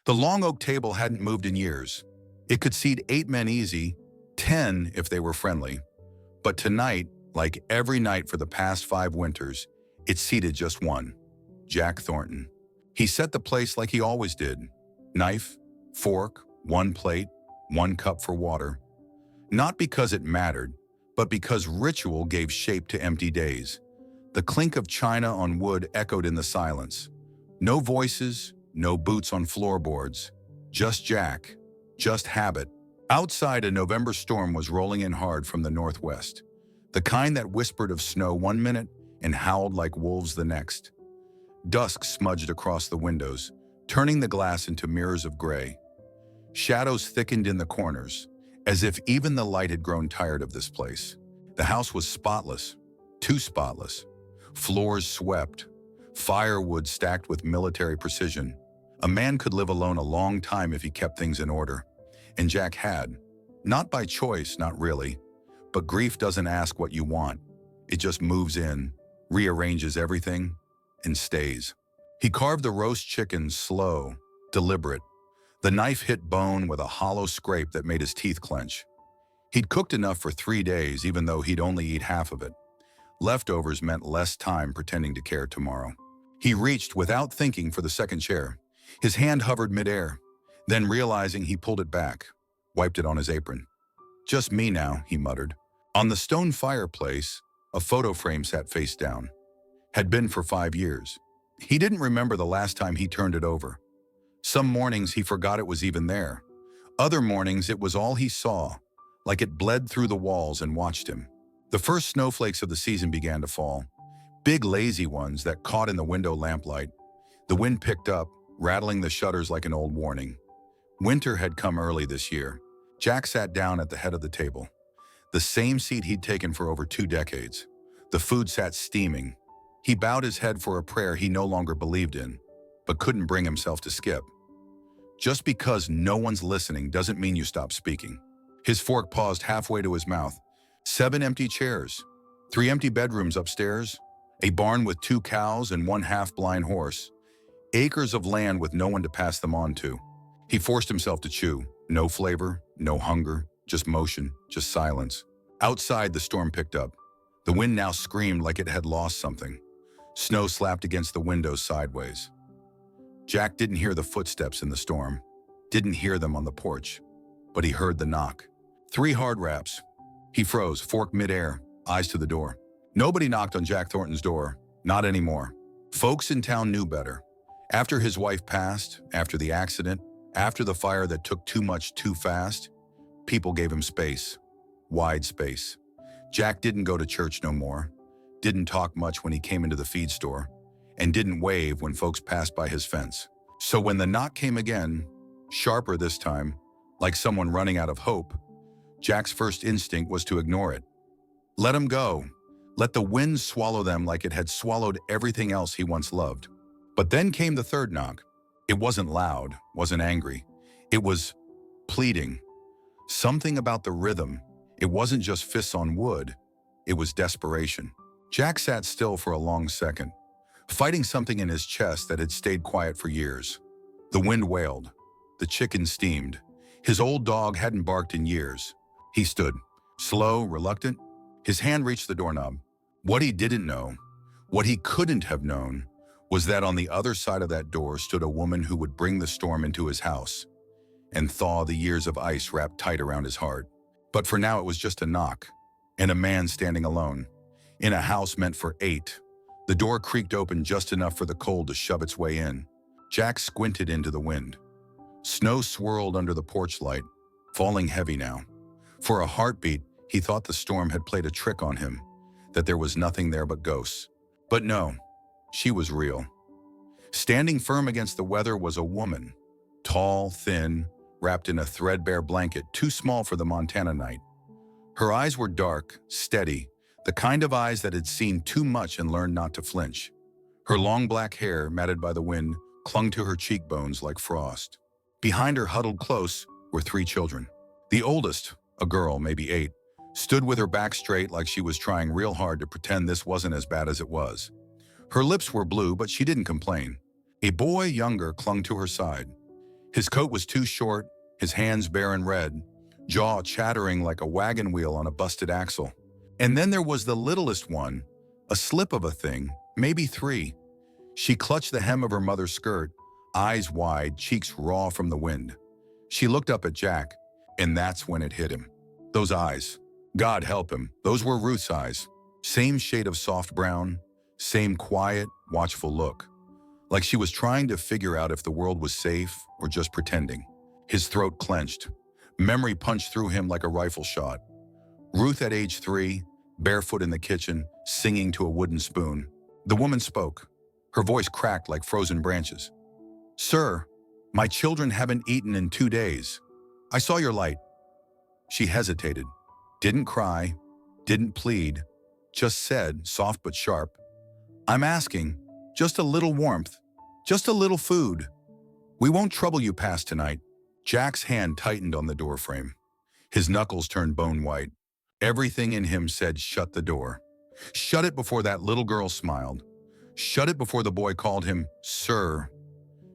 The long oak table hadn't moved in years. It could seat 8 men easy, 10 if they were friendly. But tonight, like every night for the past 5 winters, it seated just one, Jack Thornton. He set the place like he always did. Knife, fork, one plate, one cup for water. Not because it mattered, but because ritual gave shape to empty days. The clink of china on wood echoed in the silence. No voices, no boots on floorboards. Just Jack, just habit. Outside, a November storm was rolling in hard from the northwest. The kind that whispered of snow one minute and howled like wolves the next. Dusk smudged across the windows, turning the glass into mirrors of gray. Shadows thickened in the corners, as if even the light had grown tired of this place. The house was spotless, too spotless. Floors swept, firewood stacked with military precision. A man could live alone a long time if he kept things in order. And Jack had. Not by choice, not really. But grief doesn't ask what you want. It just moves in, rearranges everything, and stays. He carved the roast chicken slow, deliberate. The knife hit bone with a hollow scrape that made his teeth clench. He'd cooked enough for 3 days, even though he'd only eat half of it. Leftovers meant less time pretending to care tomorrow. He reached without thinking for the second chair. His hand hovered midair. Then realizing, he pulled it back, wiped it on his apron. "Just me now," he muttered. On the stone fireplace, a photo frame sat face down. Had been for 5 years. He didn't remember the last time he turned it over. Some mornings he forgot it was even there. Other mornings it was all he saw, like it bled through the walls and watched him. The first snowflakes of the season began to fall. Big lazy ones that caught in the window lamplight. The wind picked up, rattling the shutters like an old warning. Winter had come early this year. Jack sat down at the head of the table. The same seat he'd taken for over 2 decades. The food sat steaming. He bowed his head for a prayer he no longer believed in, but couldn't bring himself to skip. Just because no one's listening doesn't mean you stop speaking. His fork paused halfway to his mouth. 7 empty chairs, 3 empty bedrooms upstairs, a barn with 2 cows and 1 half-blind horse, acres of land with no one to pass them on to. He forced himself to chew. No flavor, no hunger, just motion, just silence. Outside, the storm picked up. The wind now screamed like it had lost something. Snow slapped against the windows sideways. Jack didn't hear the footsteps in the storm, didn't hear them on the porch, but he heard the knock. 3 hard raps. He froze, fork midair, eyes to the door. Nobody knocked on Jack Thornton's door, not anymore. Folks in town knew better. After his wife passed, after the accident, after the fire that took too much too fast, people gave him space, wide space. Jack didn't go to church no more, didn't talk much when he came into the feed store, and didn't wave when folks passed by his fence. So when the knock came again, sharper this time, like someone running out of hope, Jack's first instinct was to ignore it. Let him go. Let the wind swallow them like it had swallowed everything else he once loved. But then came the third knock. It wasn't loud, wasn't angry. It was pleading. Something about the rhythm. It wasn't just fists on wood. It was desperation. Jack sat still for a long second, fighting something in his chest that had stayed quiet for years. The wind wailed. The chicken steamed. His old dog hadn't barked in years. He stood, slow, reluctant. His hand reached the doorknob. What he didn't know, what he couldn't have known, was that on the other side of that door stood a woman who would bring the storm into his house and thaw the years of ice wrapped tight around his heart. But for now it was just a knock, and a man standing alone, in a house meant for 8. The door creaked open just enough for the cold to shove its way in. Jack squinted into the wind. Snow swirled under the porch light, falling heavy now. For a heartbeat, he thought the storm had played a trick on him, that there was nothing there but ghosts. But no. She was real. Standing firm against the weather was a woman, tall, thin, wrapped in a threadbare blanket too small for the Montana night. Her eyes were dark, steady, the kind of eyes that had seen too much and learned not to flinch. Her long black hair, matted by the wind, clung to her cheekbones like frost. Behind her, huddled close, were 3 children. The oldest, a girl, maybe 8, stood with her back straight like she was trying real hard to pretend this wasn't as bad as it was. Her lips were blue, but she didn't complain. A boy younger clung to her side. His coat was too short, his hands bare and red, jaw chattering like a wagon wheel on a busted axle. And then there was the littlest one, a slip of a thing, maybe 3. She clutched the hem of her mother's skirt, eyes wide, cheeks raw from the wind. She looked up at Jack, and that's when it hit him. Those eyes. God help him, those were Ruth's eyes. Same shade of soft brown, same quiet, watchful look. Like she was trying to figure out if the world was safe or just pretending. His throat clenched. Memory punched through him like a rifle shot. Ruth at age 3, barefoot in the kitchen, singing to a wooden spoon. The woman spoke. Her voice cracked like frozen branches. "Sir, my children haven't eaten in 2 days. I saw your light." She hesitated, didn't cry, didn't plead, just said, soft but sharp, "I'm asking, just a little warmth, just a little food. We won't trouble you past tonight." Jack's hand tightened on the doorframe. His knuckles turned bone white. Everything in him said, shut the door. Shut it before that little girl smiled. Shut it before the boy called him sir.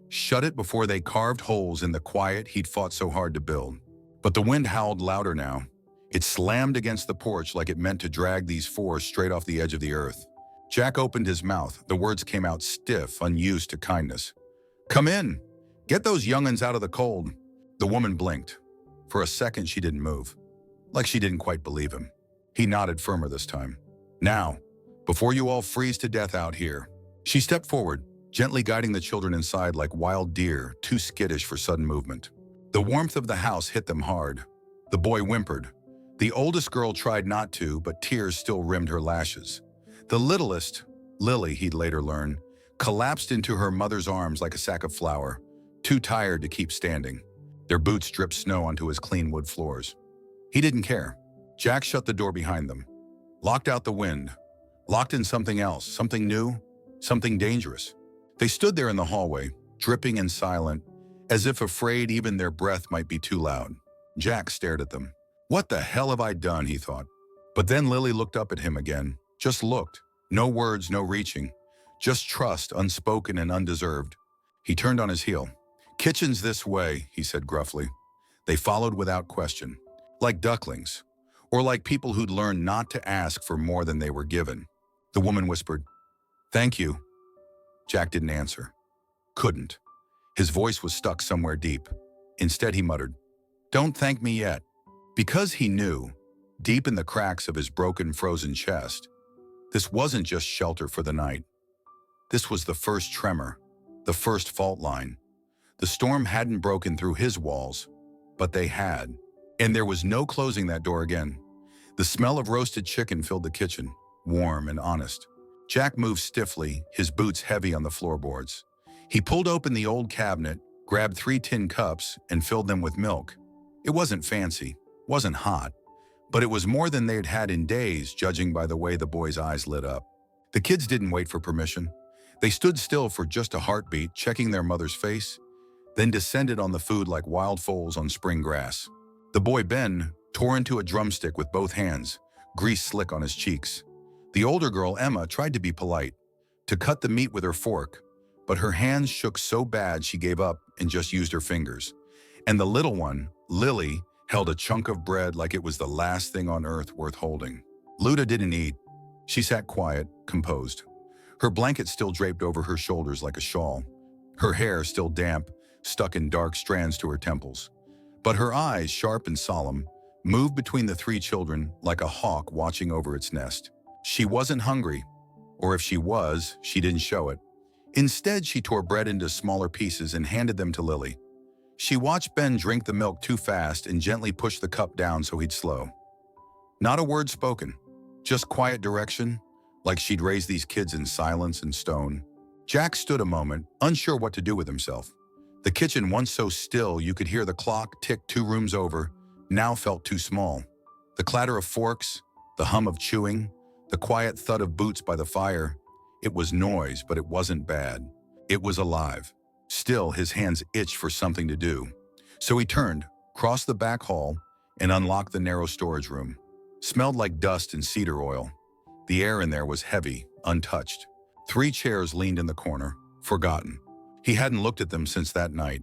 Shut it before they carved holes in the quiet he'd fought so hard to build. But the wind howled louder now. It slammed against the porch like it meant to drag these 4 straight off the edge of the earth. Jack opened his mouth. The words came out stiff, unused to kindness. "Come in. Get those young'uns out of the cold." The woman blinked. For a second, she didn't move, like she didn't quite believe him. He nodded firmer this time. "Now, before you all freeze to death out here." She stepped forward, gently guiding the children inside like wild deer, too skittish for sudden movement. The warmth of the house hit them hard. The boy whimpered. The oldest girl tried not to, but tears still rimmed her lashes. The littlest, Lily, he'd later learn, collapsed into her mother's arms like a sack of flour, too tired to keep standing. Their boots dripped snow onto his clean wood floors. He didn't care. Jack shut the door behind them, locked out the wind, locked in something else, something new, something dangerous. They stood there in the hallway, dripping and silent, as if afraid even their breath might be too loud. Jack stared at them. What the hell have I done, he thought. But then Lily looked up at him again, just looked. No words, no reaching, just trust, unspoken and undeserved. He turned on his heel. "Kitchen's this way," he said gruffly. They followed without question, like ducklings, or like people who'd learned not to ask for more than they were given. The woman whispered, "Thank you." Jack didn't answer. Couldn't. His voice was stuck somewhere deep. Instead, he muttered, "Don't thank me yet." Because he knew, deep in the cracks of his broken, frozen chest, this wasn't just shelter for the night. This was the first tremor, the first fault line. The storm hadn't broken through his walls, but they had. And there was no closing that door again. The smell of roasted chicken filled the kitchen, warm and honest. Jack moved stiffly, his boots heavy on the floorboards. He pulled open the old cabinet, grabbed 3 tin cups, and filled them with milk. It wasn't fancy, wasn't hot, but it was more than they'd had in days, judging by the way the boy's eyes lit up. The kids didn't wait for permission. They stood still for just a heartbeat, checking their mother's face, then descended on the food like wild foals on spring grass. The boy Ben tore into a drumstick with both hands, grease slick on his cheeks. The older girl, Emma, tried to be polite, to cut the meat with her fork, but her hands shook so bad she gave up and just used her fingers. And the little one, Lily, held a chunk of bread like it was the last thing on earth worth holding. Luda didn't eat. She sat quiet, composed. Her blanket still draped over her shoulders like a shawl. Her hair still damp, stuck in dark strands to her temples. But her eyes, sharp and solemn, moved between the 3 children like a hawk watching over its nest. She wasn't hungry, or if she was, she didn't show it. Instead, she tore bread into smaller pieces and handed them to Lily. She watched Ben drink the milk too fast and gently pushed the cup down so he'd slow. Not a word spoken, just quiet direction, like she'd raised these kids in silence and stone. Jack stood a moment, unsure what to do with himself. The kitchen, once so still you could hear the clock tick 2 rooms over, now felt too small. The clatter of forks, the hum of chewing, the quiet thud of boots by the fire. It was noise, but it wasn't bad. It was alive. Still, his hands itched for something to do. So he turned, crossed the back hall, and unlocked the narrow storage room. Smelled like dust and cedar oil. The air in there was heavy, untouched. 3 chairs leaned in the corner, forgotten. He hadn't looked at them since that night.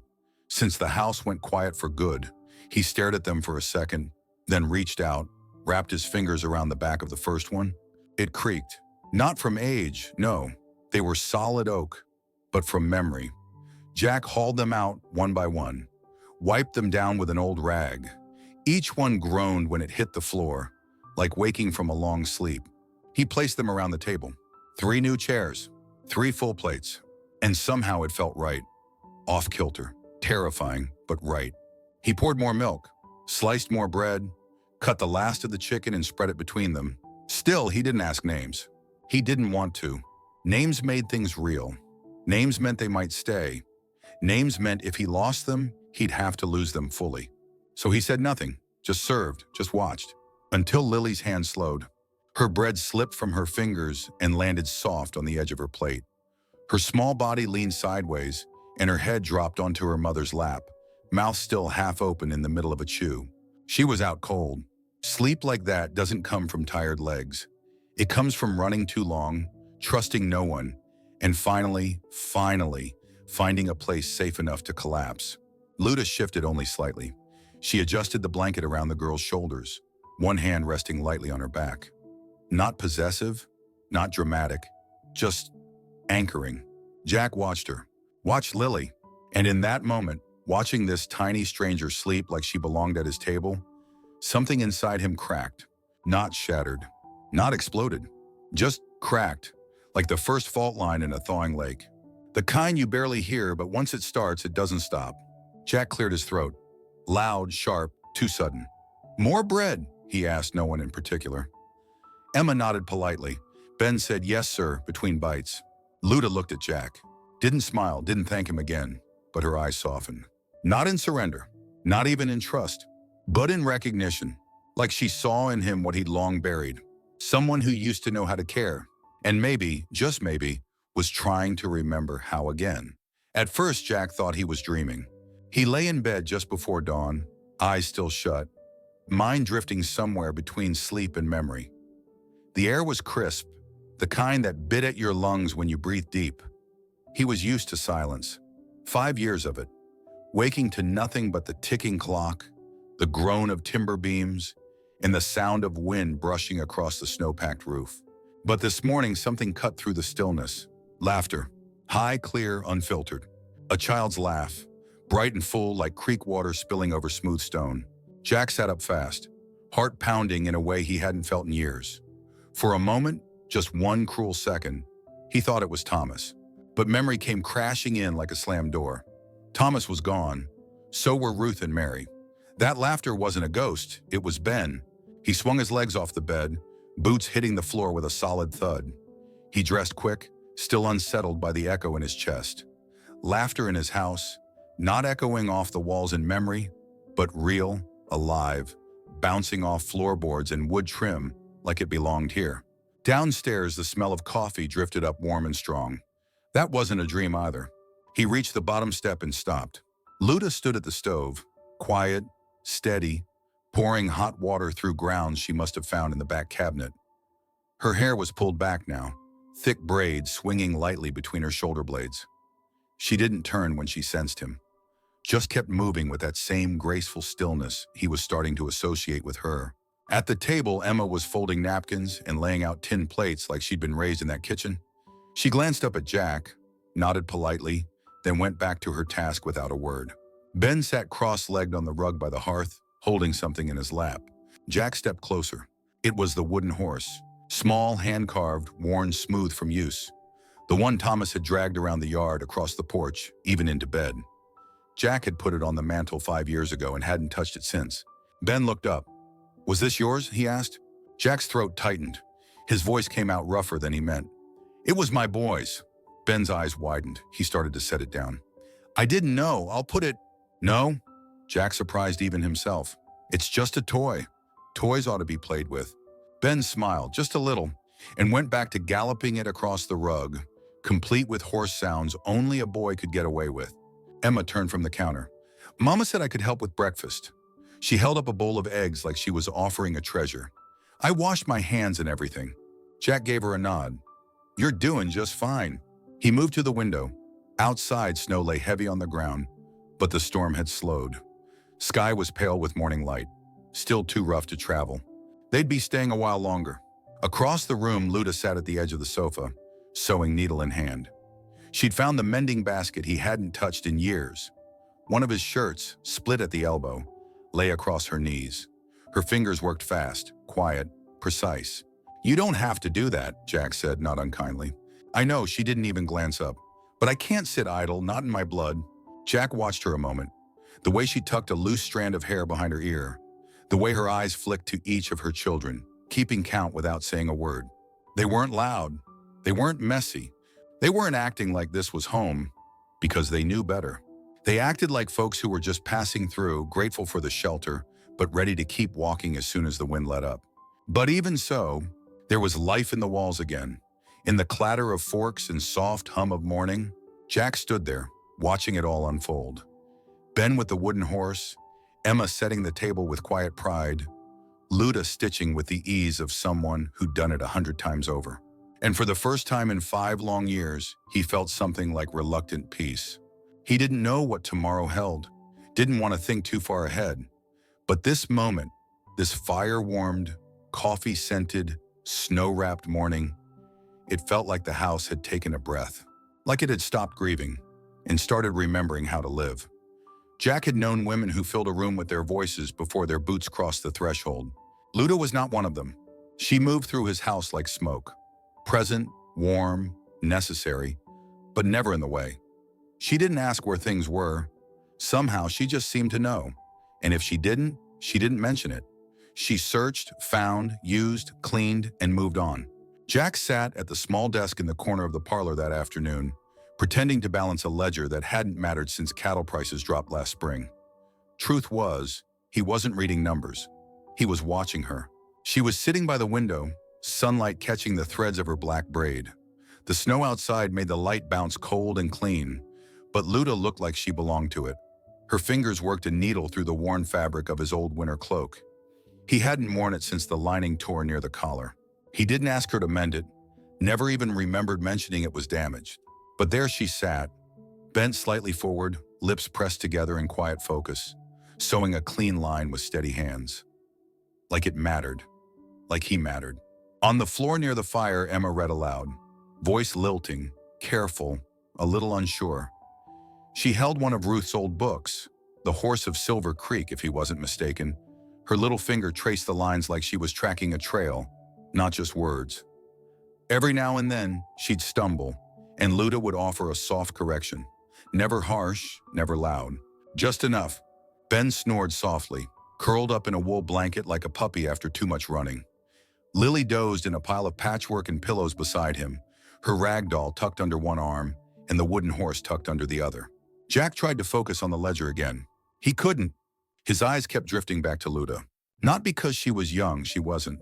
Since the house went quiet for good, he stared at them for a second, then reached out, wrapped his fingers around the back of the first one. It creaked. Not from age, no. They were solid oak, but from memory. Jack hauled them out one by one, wiped them down with an old rag. Each one groaned when it hit the floor, like waking from a long sleep. He placed them around the table. 3 new chairs, 3 full plates, and somehow it felt right. Off-kilter, terrifying, but right. He poured more milk, sliced more bread, cut the last of the chicken and spread it between them. Still, he didn't ask names. He didn't want to. Names made things real. Names meant they might stay. Names meant if he lost them, he'd have to lose them fully. So he said nothing, just served, just watched, until Lily's hand slowed. Her bread slipped from her fingers and landed soft on the edge of her plate. Her small body leaned sideways, and her head dropped onto her mother's lap, mouth still half open in the middle of a chew. She was out cold. Sleep like that doesn't come from tired legs. It comes from running too long, trusting no one, and finally, finding a place safe enough to collapse. Luda shifted only slightly. She adjusted the blanket around the girl's shoulders, one hand resting lightly on her back. Not possessive, not dramatic, just anchoring. Jack watched her, watched Lily, and in that moment, watching this tiny stranger sleep like she belonged at his table, something inside him cracked, not shattered, not exploded, just cracked, like the first fault line in a thawing lake. The kind you barely hear, but once it starts, it doesn't stop. Jack cleared his throat. Loud, sharp, too sudden. "More bread?" he asked no one in particular. Emma nodded politely. Ben said, "Yes, sir," between bites. Luda looked at Jack. Didn't smile, didn't thank him again, but her eyes softened. Not in surrender, not even in trust, but in recognition, like she saw in him what he'd long buried. Someone who used to know how to care, and maybe, just maybe, was trying to remember how again. At first, Jack thought he was dreaming. He lay in bed just before dawn, eyes still shut, mind drifting somewhere between sleep and memory. The air was crisp, the kind that bit at your lungs when you breathe deep. He was used to silence. 5 years of it, waking to nothing but the ticking clock, the groan of timber beams, and the sound of wind brushing across the snow-packed roof. But this morning, something cut through the stillness. Laughter, high, clear, unfiltered. A child's laugh, bright and full like creek water spilling over smooth stone. Jack sat up fast, heart pounding in a way he hadn't felt in years. For a moment, just one cruel second, he thought it was Thomas. But memory came crashing in like a slammed door. Thomas was gone. So were Ruth and Mary. That laughter wasn't a ghost, it was Ben. He swung his legs off the bed, boots hitting the floor with a solid thud. He dressed quick, still unsettled by the echo in his chest. Laughter in his house, not echoing off the walls in memory, but real, alive, bouncing off floorboards and wood trim like it belonged here. Downstairs, the smell of coffee drifted up warm and strong. That wasn't a dream either. He reached the bottom step and stopped. Luda stood at the stove, quiet, steady, pouring hot water through grounds she must have found in the back cabinet. Her hair was pulled back now, thick braids swinging lightly between her shoulder blades. She didn't turn when she sensed him, just kept moving with that same graceful stillness he was starting to associate with her. At the table, Emma was folding napkins and laying out tin plates like she'd been raised in that kitchen. She glanced up at Jack, nodded politely, then went back to her task without a word. Ben sat cross-legged on the rug by the hearth, holding something in his lap. Jack stepped closer. It was the wooden horse, small, hand-carved, worn smooth from use. The one Thomas had dragged around the yard, across the porch, even into bed. Jack had put it on the mantel 5 years ago and hadn't touched it since. Ben looked up. "Was this yours?" he asked. Jack's throat tightened. His voice came out rougher than he meant. "It was my boy's." Ben's eyes widened. He started to set it down. "I didn't know. I'll put it—" "No?" Jack surprised even himself. "It's just a toy. Toys ought to be played with." Ben smiled, just a little, and went back to galloping it across the rug, complete with horse sounds only a boy could get away with. Emma turned from the counter. "Mama said I could help with breakfast." She held up a bowl of eggs like she was offering a treasure. "I washed my hands and everything." Jack gave her a nod. "You're doing just fine." He moved to the window. Outside, snow lay heavy on the ground, But the storm had slowed. Sky was pale with morning light, still too rough to travel. They'd be staying a while longer. Across the room, Luda sat at the edge of the sofa, sewing needle in hand. She'd found the mending basket he hadn't touched in years. One of his shirts, split at the elbow, lay across her knees. Her fingers worked fast, quiet, precise. "You don't have to do that," Jack said, not unkindly. "I know," she didn't even glance up. "But I can't sit idle, not in my blood." Jack watched her a moment. The way she tucked a loose strand of hair behind her ear. The way her eyes flicked to each of her children, keeping count without saying a word. They weren't loud. They weren't messy. They weren't acting like this was home because they knew better. They acted like folks who were just passing through, grateful for the shelter, but ready to keep walking as soon as the wind let up. But even so, there was life in the walls again. In the clatter of forks and soft hum of morning, Jack stood there, watching it all unfold. Ben with the wooden horse, Emma setting the table with quiet pride, Luda stitching with the ease of someone who'd done it 100 times over. And for the first time in 5 long years, he felt something like reluctant peace. He didn't know what tomorrow held, didn't want to think too far ahead. But this moment, this fire-warmed, coffee-scented, snow-wrapped morning, it felt like the house had taken a breath, like it had stopped grieving and started remembering how to live. Jack had known women who filled a room with their voices before their boots crossed the threshold. Luda was not one of them. She moved through his house like smoke, present, warm, necessary, but never in the way. She didn't ask where things were. Somehow she just seemed to know. And if she didn't mention it. She searched, found, used, cleaned, and moved on. Jack sat at the small desk in the corner of the parlor that afternoon, pretending to balance a ledger that hadn't mattered since cattle prices dropped last spring. Truth was, he wasn't reading numbers. He was watching her. She was sitting by the window, sunlight catching the threads of her black braid. The snow outside made the light bounce cold and clean, but Luda looked like she belonged to it. Her fingers worked a needle through the worn fabric of his old winter cloak. He hadn't worn it since the lining tore near the collar. He didn't ask her to mend it, never even remembered mentioning it was damaged. But there she sat, bent slightly forward, lips pressed together in quiet focus, sewing a clean line with steady hands. Like it mattered. Like he mattered. On the floor near the fire, Emma read aloud, voice lilting, careful, a little unsure. She held one of Ruth's old books, The Horse of Silver Creek, if he wasn't mistaken. Her little finger traced the lines like she was tracking a trail, not just words. Every now and then, she'd stumble, and Luda would offer a soft correction. Never harsh, never loud. Just enough. Ben snored softly, curled up in a wool blanket like a puppy after too much running. Lily dozed in a pile of patchwork and pillows beside him, her rag doll tucked under one arm and the wooden horse tucked under the other. Jack tried to focus on the ledger again. He couldn't. His eyes kept drifting back to Luda. Not because she was young, she wasn't.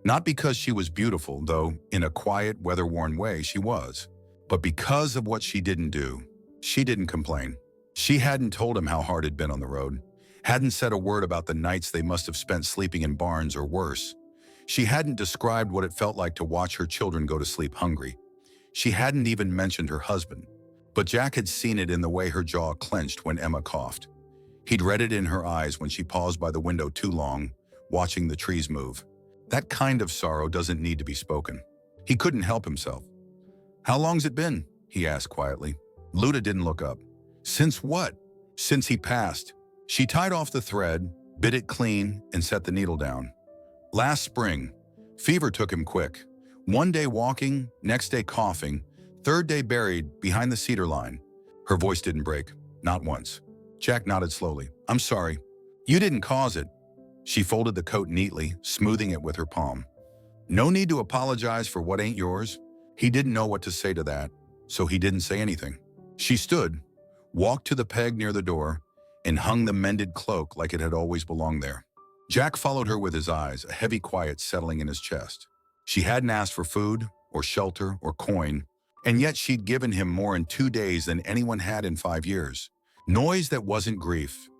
Not because she was beautiful, though in a quiet, weather-worn way she was. But because of what she didn't do. She didn't complain. She hadn't told him how hard it'd been on the road. Hadn't said a word about the nights they must have spent sleeping in barns or worse. She hadn't described what it felt like to watch her children go to sleep hungry. She hadn't even mentioned her husband. But Jack had seen it in the way her jaw clenched when Emma coughed. He'd read it in her eyes when she paused by the window too long, watching the trees move. That kind of sorrow doesn't need to be spoken. He couldn't help himself. "How long's it been?" he asked quietly. Luda didn't look up. "Since what?" "Since he passed." She tied off the thread, bit it clean, and set the needle down. "Last spring. Fever took him quick. One day walking, next day coughing, third day buried behind the cedar line." Her voice didn't break, not once. Jack nodded slowly. "I'm sorry. You didn't cause it." She folded the coat neatly, smoothing it with her palm. "No need to apologize for what ain't yours." He didn't know what to say to that, so he didn't say anything. She stood, walked to the peg near the door, and hung the mended cloak like it had always belonged there. Jack followed her with his eyes, a heavy quiet settling in his chest. She hadn't asked for food, or shelter, or coin, and yet she'd given him more in 2 days than anyone had in 5 years. Noise that wasn't grief.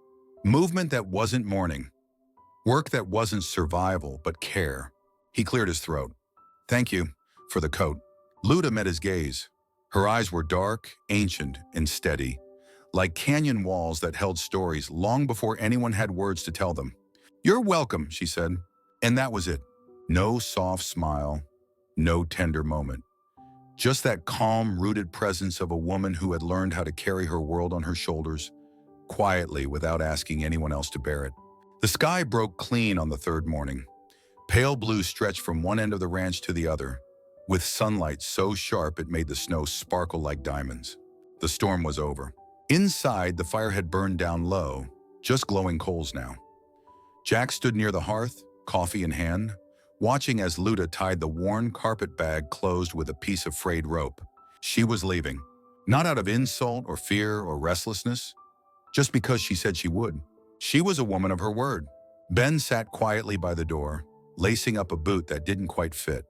Movement that wasn't mourning. Work that wasn't survival, but care. He cleared his throat. "Thank you for the coat." Luda met his gaze. Her eyes were dark, ancient, and steady, like canyon walls that held stories long before anyone had words to tell them. "You're welcome," she said. And that was it. No soft smile, no tender moment. Just that calm, rooted presence of a woman who had learned how to carry her world on her shoulders, quietly without asking anyone else to bear it. The sky broke clean on the third morning. Pale blue stretched from one end of the ranch to the other, with sunlight so sharp it made the snow sparkle like diamonds. The storm was over. Inside, the fire had burned down low, just glowing coals now. Jack stood near the hearth, coffee in hand, watching as Luda tied the worn carpet bag closed with a piece of frayed rope. She was leaving, not out of insult or fear or restlessness, just because she said she would. She was a woman of her word. Ben sat quietly by the door, lacing up a boot that didn't quite fit.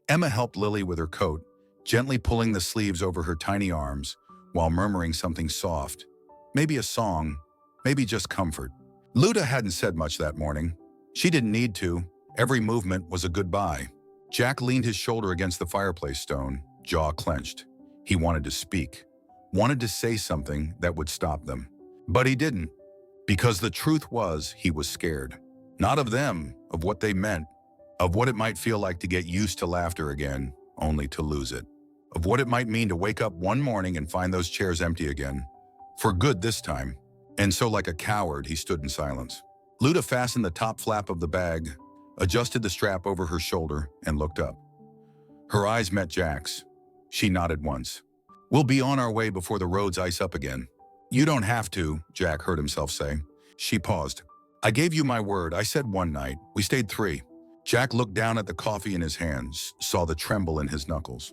Emma helped Lily with her coat, gently pulling the sleeves over her tiny arms while murmuring something soft. Maybe a song, maybe just comfort. Luda hadn't said much that morning. She didn't need to. Every movement was a goodbye. Jack leaned his shoulder against the fireplace stone, jaw clenched. He wanted to speak, wanted to say something that would stop them. But he didn't, because the truth was he was scared. Not of them, of what they meant, of what it might feel like to get used to laughter again, only to lose it. Of what it might mean to wake up one morning and find those chairs empty again. For good this time. And so like a coward, he stood in silence. Luda fastened the top flap of the bag, adjusted the strap over her shoulder, and looked up. Her eyes met Jack's. She nodded once. "We'll be on our way before the roads ice up again." "You don't have to," Jack heard himself say. She paused. "I gave you my word. I said one night. We stayed 3. Jack looked down at the coffee in his hands, saw the tremble in his knuckles.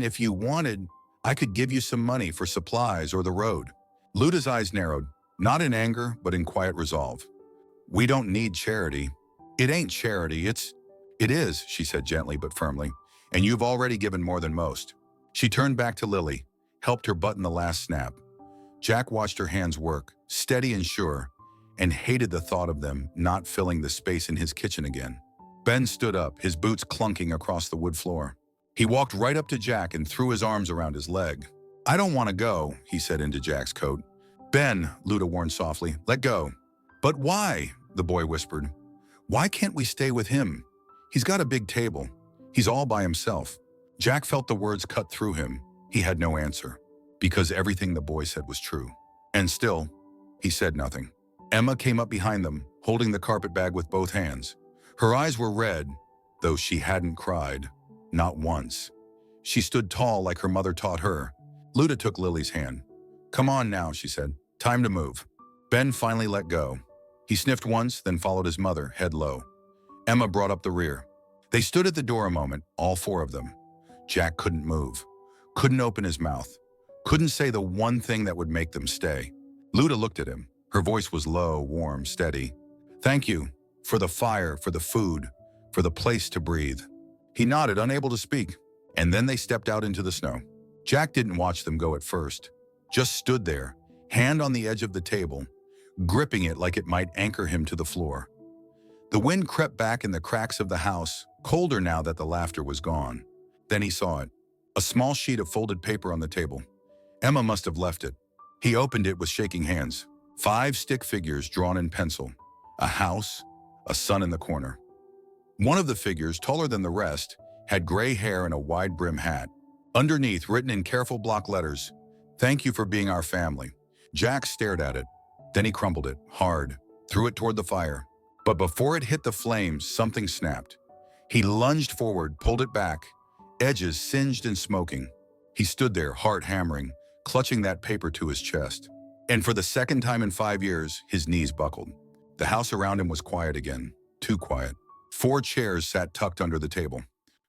If you wanted, I could give you some money for supplies or the road." Luda's eyes narrowed, not in anger, but in quiet resolve. "We don't need charity." "It ain't charity, It is," she said gently but firmly, "and you've already given more than most." She turned back to Lily, helped her button the last snap. Jack watched her hands work, steady and sure, and hated the thought of them not filling the space in his kitchen again. Ben stood up, his boots clunking across the wood floor. He walked right up to Jack and threw his arms around his leg. "I don't want to go," he said into Jack's coat. "Ben," Luda warned softly, "let go." "But why?" the boy whispered. "Why can't we stay with him? He's got a big table. He's all by himself." Jack felt the words cut through him. He had no answer, because everything the boy said was true. And still, he said nothing. Emma came up behind them, holding the carpet bag with both hands. Her eyes were red, though she hadn't cried. Not once. She stood tall like her mother taught her. Luda took Lily's hand. "Come on now," she said. "Time to move." Ben finally let go. He sniffed once, then followed his mother, head low. Emma brought up the rear. They stood at the door a moment, all 4 of them. Jack couldn't move, couldn't open his mouth, couldn't say the one thing that would make them stay. Luda looked at him. Her voice was low, warm, steady. "Thank you, for the fire, for the food, for the place to breathe." He nodded, unable to speak, and then they stepped out into the snow. Jack didn't watch them go at first, just stood there, hand on the edge of the table, gripping it like it might anchor him to the floor. The wind crept back in the cracks of the house, colder now that the laughter was gone. Then he saw it, a small sheet of folded paper on the table. Emma must have left it. He opened it with shaking hands. 5 stick figures drawn in pencil. A house, a sun in the corner. One of the figures, taller than the rest, had gray hair and a wide-brim hat. Underneath, written in careful block letters, "Thank you for being our family." Jack stared at it. Then he crumpled it, hard, threw it toward the fire. But before it hit the flames, something snapped. He lunged forward, pulled it back, edges singed and smoking. He stood there, heart hammering, clutching that paper to his chest. And for the second time in 5 years, his knees buckled. The house around him was quiet again, too quiet. 4 chairs sat tucked under the table.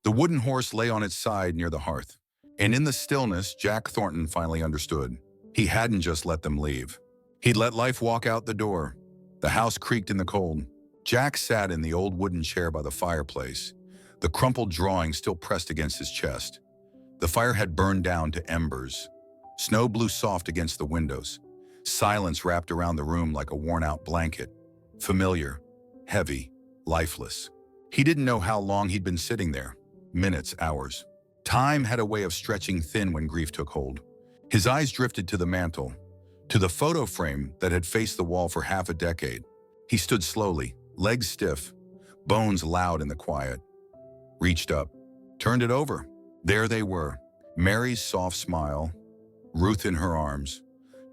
The wooden horse lay on its side near the hearth. And in the stillness, Jack Thornton finally understood. He hadn't just let them leave. He'd let life walk out the door. The house creaked in the cold. Jack sat in the old wooden chair by the fireplace, the crumpled drawing still pressed against his chest. The fire had burned down to embers. Snow blew soft against the windows. Silence wrapped around the room like a worn-out blanket. Familiar, heavy, lifeless. He didn't know how long he'd been sitting there. Minutes, hours. Time had a way of stretching thin when grief took hold. His eyes drifted to the mantel, to the photo frame that had faced the wall for half a decade. He stood slowly, legs stiff, bones loud in the quiet. Reached up, turned it over. There they were, Mary's soft smile, Ruth in her arms,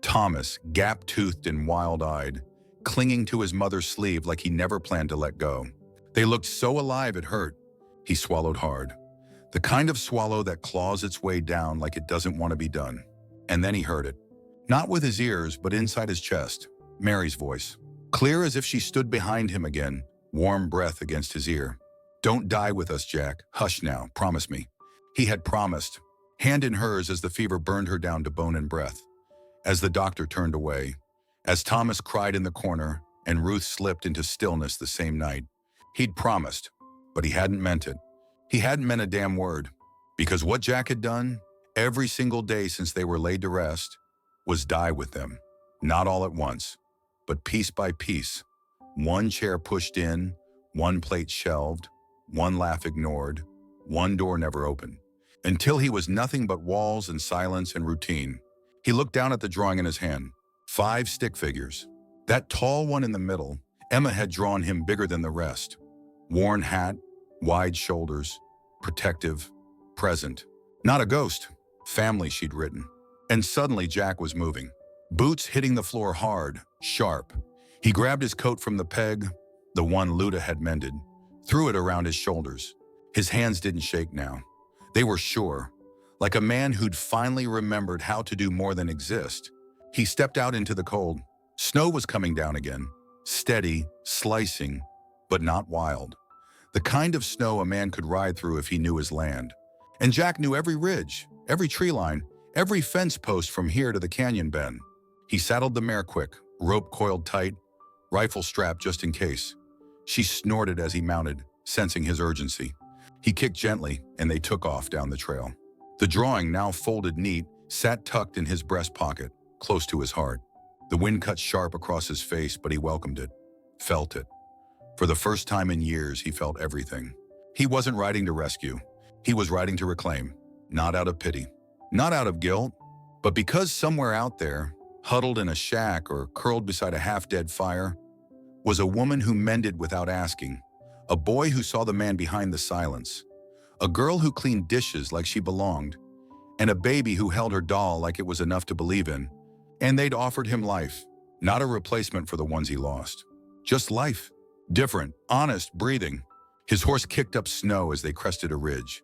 Thomas, gap-toothed and wild-eyed, clinging to his mother's sleeve like he never planned to let go. They looked so alive it hurt. He swallowed hard. The kind of swallow that claws its way down like it doesn't want to be done. And then he heard it. Not with his ears, but inside his chest. Mary's voice. Clear as if she stood behind him again, warm breath against his ear. Don't die with us, Jack. Hush now, promise me. He had promised, hand in hers as the fever burned her down to bone and breath. As the doctor turned away, as Thomas cried in the corner, and Ruth slipped into stillness the same night. He'd promised, but he hadn't meant it. He hadn't meant a damn word. Because what Jack had done, every single day since they were laid to rest, was die with them. Not all at once, but piece by piece. One chair pushed in, one plate shelved, one laugh ignored, one door never opened. Until he was nothing but walls and silence and routine. He looked down at the drawing in his hand. 5 stick figures. That tall one in the middle, Emma had drawn him bigger than the rest. Worn hat, wide shoulders, protective, present. Not a ghost. Family, she'd written. And suddenly Jack was moving. Boots hitting the floor hard, sharp. He grabbed his coat from the peg, the one Luda had mended, threw it around his shoulders. His hands didn't shake now. They were sure, like a man who'd finally remembered how to do more than exist. He stepped out into the cold. Snow was coming down again, steady, slicing, but not wild. The kind of snow a man could ride through if he knew his land. And Jack knew every ridge, every tree line, every fence post from here to the canyon bend. He saddled the mare quick, rope coiled tight, rifle strapped just in case. She snorted as he mounted, sensing his urgency. He kicked gently, and they took off down the trail. The drawing, now folded neat, sat tucked in his breast pocket, close to his heart. The wind cut sharp across his face, but he welcomed it, felt it. For the first time in years, he felt everything. He wasn't riding to rescue. He was riding to reclaim, not out of pity, not out of guilt, but because somewhere out there, huddled in a shack or curled beside a half-dead fire, was a woman who mended without asking, a boy who saw the man behind the silence, a girl who cleaned dishes like she belonged, and a baby who held her doll like it was enough to believe in. And they'd offered him life, not a replacement for the ones he lost. Just life. Different, honest, breathing. His horse kicked up snow as they crested a ridge.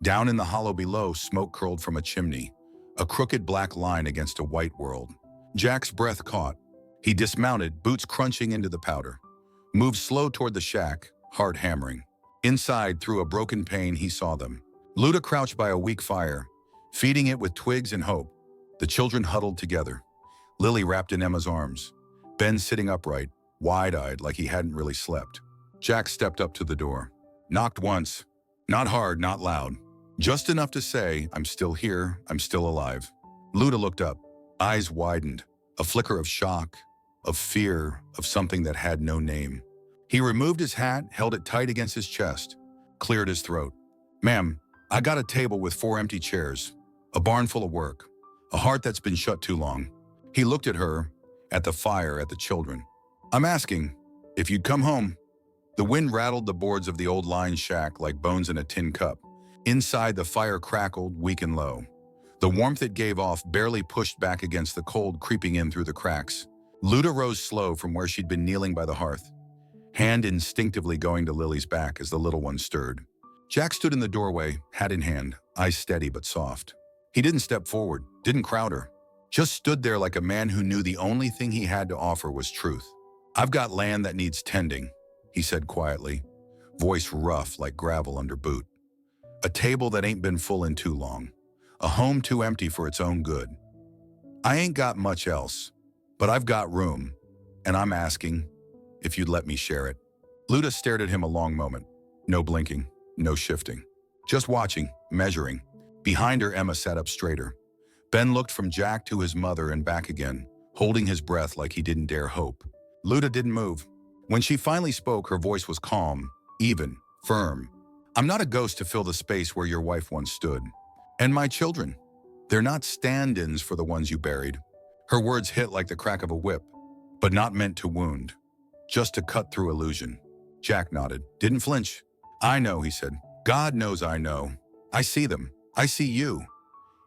Down in the hollow below, smoke curled from a chimney, a crooked black line against a white world. Jack's breath caught. He dismounted, boots crunching into the powder. Moved slow toward the shack, heart hammering. Inside, through a broken pane, he saw them. Luda crouched by a weak fire, feeding it with twigs and hope. The children huddled together. Lily wrapped in Emma's arms. Ben sitting upright, wide-eyed like he hadn't really slept. Jack stepped up to the door. Knocked once. Not hard, not loud. Just enough to say, I'm still here, I'm still alive. Luda looked up. Eyes widened. A flicker of shock, of fear, of something that had no name. He removed his hat, held it tight against his chest, cleared his throat. Ma'am, I got a table with 4 empty chairs, a barn full of work, a heart that's been shut too long. He looked at her, at the fire, at the children. I'm asking, if you'd come home. The wind rattled the boards of the old line shack like bones in a tin cup. Inside, the fire crackled, weak and low. The warmth it gave off barely pushed back against the cold creeping in through the cracks. Luda rose slow from where she'd been kneeling by the hearth, hand instinctively going to Lily's back as the little one stirred. Jack stood in the doorway, hat in hand, eyes steady but soft. He didn't step forward, didn't crowd her. Just stood there like a man who knew the only thing he had to offer was truth. I've got land that needs tending, he said quietly, voice rough like gravel under boot. A table that ain't been full in too long. A home too empty for its own good. I ain't got much else, but I've got room, and I'm asking if you'd let me share it. Luda stared at him a long moment. No blinking, no shifting. Just watching, measuring. Behind her, Emma sat up straighter. Ben looked from Jack to his mother and back again, holding his breath like he didn't dare hope. Luda didn't move. When she finally spoke, her voice was calm, even, firm. I'm not a ghost to fill the space where your wife once stood. And my children. They're not stand-ins for the ones you buried. Her words hit like the crack of a whip, but not meant to wound, just to cut through illusion. Jack nodded, didn't flinch. I know, he said. God knows I know. I see them. I see you.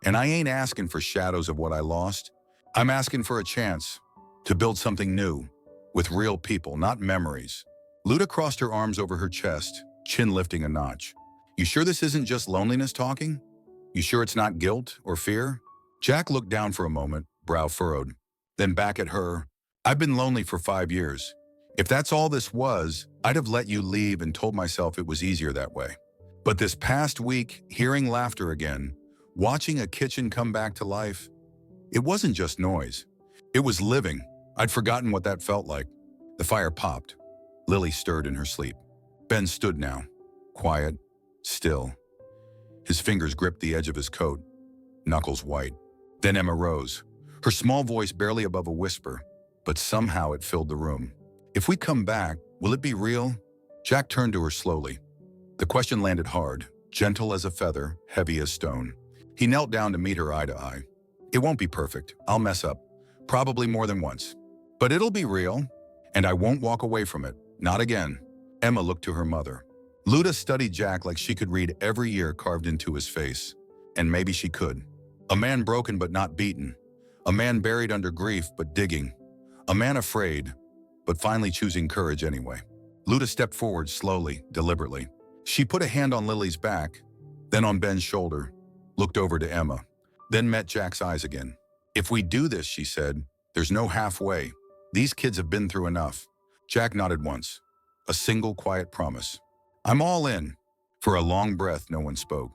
And I ain't asking for shadows of what I lost. I'm asking for a chance to build something new, with real people, not memories. Luda crossed her arms over her chest, chin lifting a notch. You sure this isn't just loneliness talking? You sure it's not guilt or fear? Jack looked down for a moment, brow furrowed, then back at her. I've been lonely for 5 years. If that's all this was, I'd have let you leave and told myself it was easier that way. But this past week, hearing laughter again, watching a kitchen come back to life, it wasn't just noise. It was living. I'd forgotten what that felt like. The fire popped. Lily stirred in her sleep. Ben stood now, quiet, still. His fingers gripped the edge of his coat, knuckles white. Then Emma rose, her small voice barely above a whisper, but somehow it filled the room. If we come back, will it be real? Jack turned to her slowly. The question landed hard, gentle as a feather, heavy as stone. He knelt down to meet her eye to eye. It won't be perfect. I'll mess up, probably more than once. But it'll be real, and I won't walk away from it. Not again. Emma looked to her mother. Luda studied Jack like she could read every year carved into his face. And maybe she could. A man broken but not beaten. A man buried under grief but digging. A man afraid, but finally choosing courage anyway. Luda stepped forward slowly, deliberately. She put a hand on Lily's back, then on Ben's shoulder, looked over to Emma, then met Jack's eyes again. If we do this, she said, there's no halfway. These kids have been through enough. Jack nodded once. A single quiet promise. I'm all in. For a long breath, no one spoke.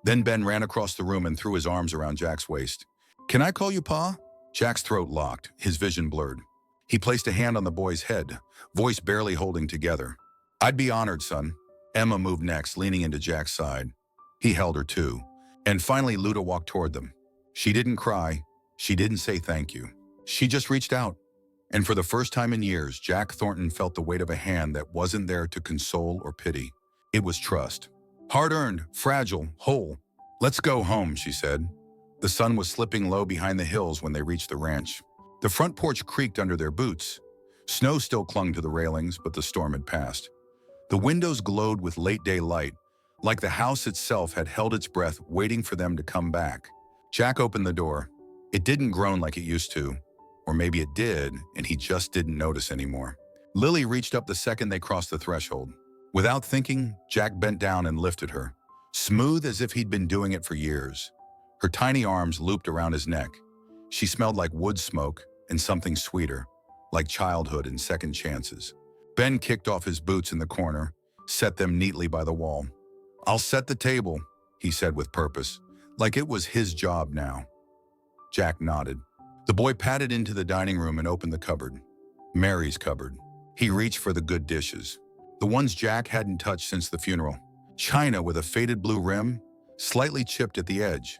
Then Ben ran across the room and threw his arms around Jack's waist. Can I call you Pa? Jack's throat locked, his vision blurred. He placed a hand on the boy's head, voice barely holding together. I'd be honored, son. Emma moved next, leaning into Jack's side. He held her too. And finally, Luda walked toward them. She didn't cry. She didn't say thank you. She just reached out. And for the first time in years, Jack Thornton felt the weight of a hand that wasn't there to console or pity. It was trust. Hard-earned, fragile, whole. Let's go home, she said. The sun was slipping low behind the hills when they reached the ranch. The front porch creaked under their boots. Snow still clung to the railings, but the storm had passed. The windows glowed with late-day light, like the house itself had held its breath waiting for them to come back. Jack opened the door. It didn't groan like it used to. Or maybe it did, and he just didn't notice anymore. Lily reached up the second they crossed the threshold. Without thinking, Jack bent down and lifted her, smooth as if he'd been doing it for years. Her tiny arms looped around his neck. She smelled like wood smoke and something sweeter, like childhood and second chances. Ben kicked off his boots in the corner, set them neatly by the wall. I'll set the table, he said with purpose, like it was his job now. Jack nodded. The boy padded into the dining room and opened the cupboard. Mary's cupboard. He reached for the good dishes. The ones Jack hadn't touched since the funeral. China with a faded blue rim, slightly chipped at the edge.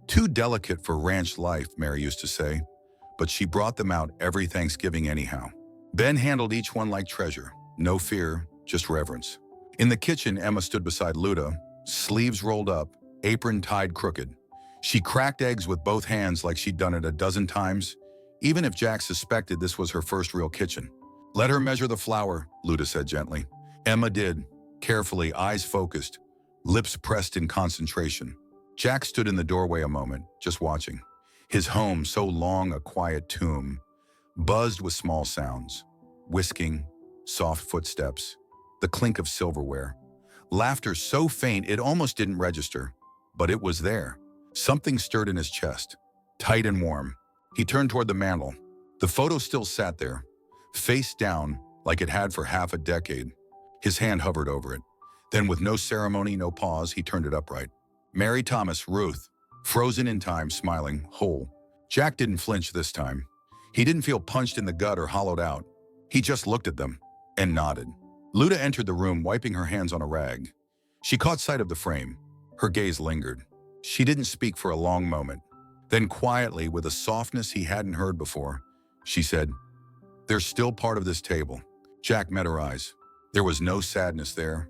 Too delicate for ranch life, Mary used to say. But she brought them out every Thanksgiving anyhow. Ben handled each one like treasure. No fear, just reverence. In the kitchen, Emma stood beside Luda, sleeves rolled up, apron tied crooked. She cracked eggs with both hands like she'd done it a dozen times, even if Jack suspected this was her first real kitchen. Let her measure the flour, Luda said gently. Emma did, carefully, eyes focused, lips pressed in concentration. Jack stood in the doorway a moment, just watching. His home, so long a quiet tomb, buzzed with small sounds. Whisking, soft footsteps, the clink of silverware. Laughter so faint it almost didn't register, but it was there. Something stirred in his chest, tight and warm. He turned toward the mantel. The photo still sat there, face down like it had for half a decade. His hand hovered over it. Then with no ceremony, no pause, he turned it upright. Mary Thomas, Ruth, frozen in time, smiling, whole. Jack didn't flinch this time. He didn't feel punched in the gut or hollowed out. He just looked at them and nodded. Luda entered the room, wiping her hands on a rag. She caught sight of the frame. Her gaze lingered. She didn't speak for a long moment. Then quietly, with a softness he hadn't heard before, she said, "They're still part of this table." Jack met her eyes. There was no sadness there,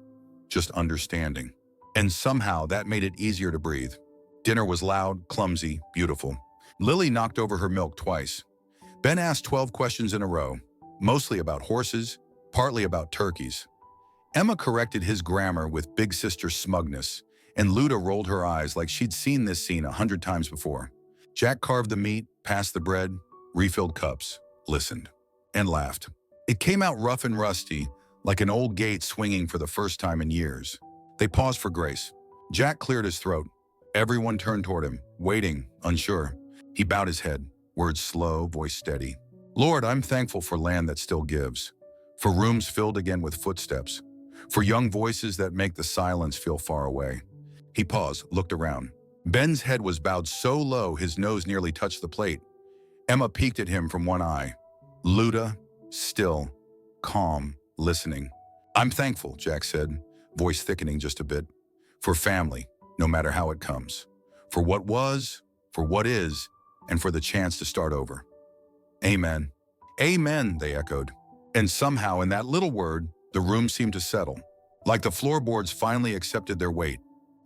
just understanding. And somehow that made it easier to breathe. Dinner was loud, clumsy, beautiful. Lily knocked over her milk twice. Ben asked 12 questions in a row, mostly about horses, partly about turkeys. Emma corrected his grammar with big sister smugness, and Luda rolled her eyes like she'd seen this scene 100 times before. Jack carved the meat, passed the bread, refilled cups, listened, and laughed. It came out rough and rusty, like an old gate swinging for the first time in years. They paused for grace. Jack cleared his throat. Everyone turned toward him, waiting, unsure. He bowed his head, words slow, voice steady. Lord, I'm thankful for land that still gives, for rooms filled again with footsteps, for young voices that make the silence feel far away. He paused, looked around. Ben's head was bowed so low his nose nearly touched the plate. Emma peeked at him from one eye. Luda, still, calm, listening. I'm thankful, Jack said, voice thickening just a bit, for family, no matter how it comes, for what was, for what is, and for the chance to start over. Amen. Amen, they echoed. And somehow in that little word, the room seemed to settle, like the floorboards finally accepted their weight,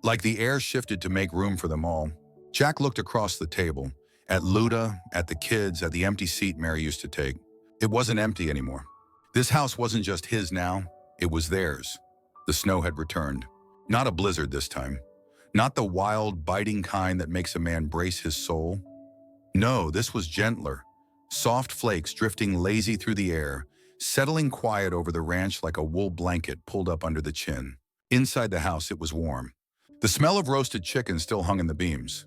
like the air shifted to make room for them all. Jack looked across the table, at Luda, at the kids, at the empty seat Mary used to take. It wasn't empty anymore. This house wasn't just his now, it was theirs. The snow had returned. Not a blizzard this time. Not the wild, biting kind that makes a man brace his soul. No, this was gentler. Soft flakes drifting lazy through the air, settling quiet over the ranch like a wool blanket pulled up under the chin. Inside the house, it was warm. The smell of roasted chicken still hung in the beams.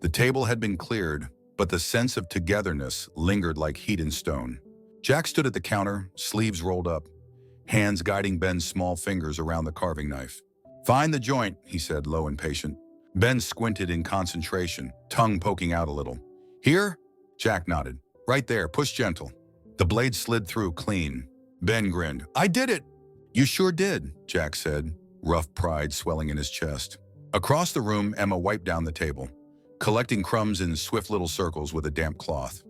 The table had been cleared, but the sense of togetherness lingered like heat in stone. Jack stood at the counter, sleeves rolled up, hands guiding Ben's small fingers around the carving knife. Find the joint, he said, low and patient. Ben squinted in concentration, tongue poking out a little. Here? Jack nodded. Right there, push gentle. The blade slid through clean. Ben grinned. I did it! You sure did, Jack said, rough pride swelling in his chest. Across the room, Emma wiped down the table, collecting crumbs in swift little circles with a damp cloth.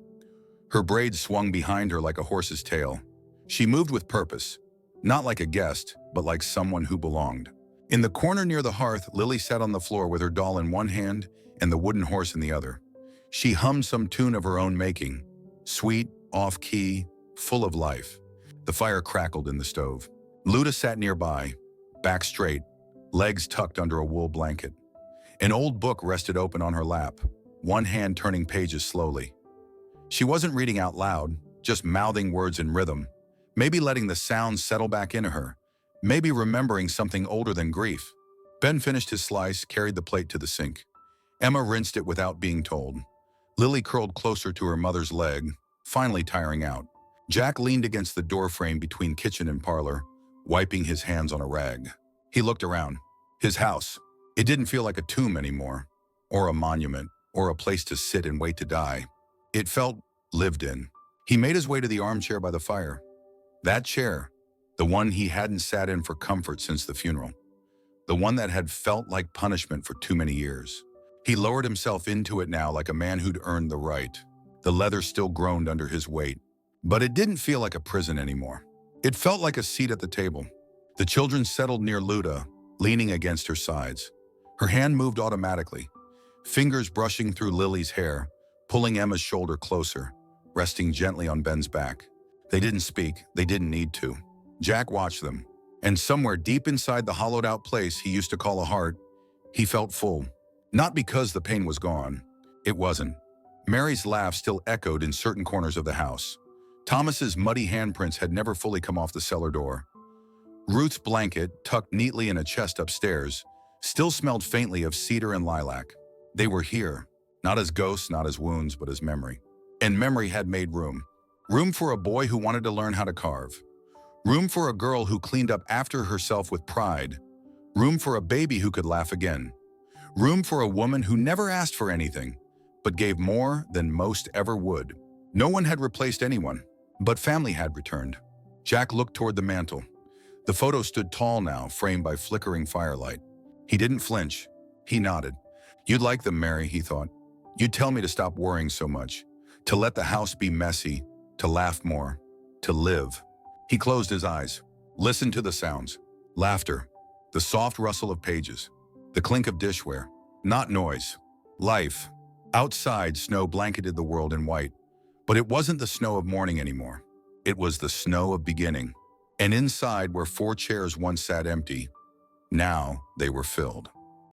Her braids swung behind her like a horse's tail. She moved with purpose, not like a guest, but like someone who belonged. In the corner near the hearth, Lily sat on the floor with her doll in one hand and the wooden horse in the other. She hummed some tune of her own making, sweet, off-key, full of life. The fire crackled in the stove. Luda sat nearby, back straight, legs tucked under a wool blanket. An old book rested open on her lap, one hand turning pages slowly. She wasn't reading out loud, just mouthing words in rhythm, maybe letting the sounds settle back into her, maybe remembering something older than grief. Ben finished his slice, carried the plate to the sink. Emma rinsed it without being told. Lily curled closer to her mother's leg, finally tiring out. Jack leaned against the doorframe between kitchen and parlor, wiping his hands on a rag. He looked around. His house. It didn't feel like a tomb anymore, or a monument, or a place to sit and wait to die. It felt lived in. He made his way to the armchair by the fire. That chair, the one he hadn't sat in for comfort since the funeral. The one that had felt like punishment for too many years. He lowered himself into it now like a man who'd earned the right. The leather still groaned under his weight. But it didn't feel like a prison anymore. It felt like a seat at the table. The children settled near Luda, leaning against her sides. Her hand moved automatically, fingers brushing through Lily's hair, pulling Emma's shoulder closer, resting gently on Ben's back. They didn't speak, they didn't need to. Jack watched them, and somewhere deep inside the hollowed-out place he used to call a heart, he felt full. Not because the pain was gone. It wasn't. Mary's laugh still echoed in certain corners of the house. Thomas's muddy handprints had never fully come off the cellar door. Ruth's blanket, tucked neatly in a chest upstairs, still smelled faintly of cedar and lilac. They were here, not as ghosts, not as wounds, but as memory. And memory had made room. Room for a boy who wanted to learn how to carve. Room for a girl who cleaned up after herself with pride. Room for a baby who could laugh again. Room for a woman who never asked for anything, but gave more than most ever would. No one had replaced anyone, but family had returned. Jack looked toward the mantel. The photo stood tall now, framed by flickering firelight. He didn't flinch. He nodded. You'd like them, Mary, he thought. You'd tell me to stop worrying so much, to let the house be messy, to laugh more, to live. He closed his eyes, listened to the sounds. Laughter, the soft rustle of pages, the clink of dishware. Not noise, Life. Outside, snow blanketed the world in white. But it wasn't the snow of morning anymore. It was the snow of beginning. And inside, where 4 chairs once sat empty, now they were filled.